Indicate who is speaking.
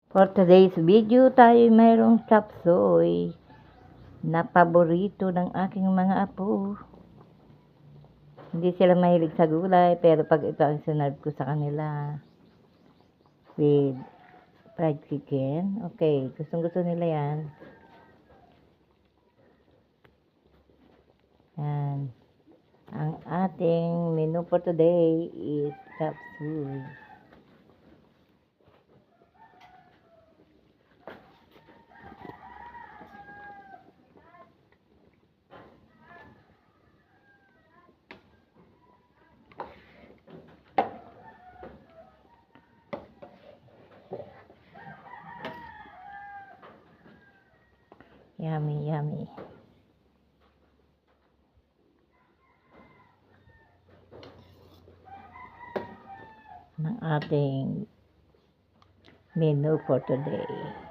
Speaker 1: For today's video, tayo mayroong chop suey na paborito ng aking mga apo. Hindi sila mahilig sa gulay, pero pag ito ang sinarve ko sa kanila with fried chicken, okay, gustong gusto nila yan. Yan. Ang ating menu for today is chop suey. Yummy, yummy. Ng ating menu for today.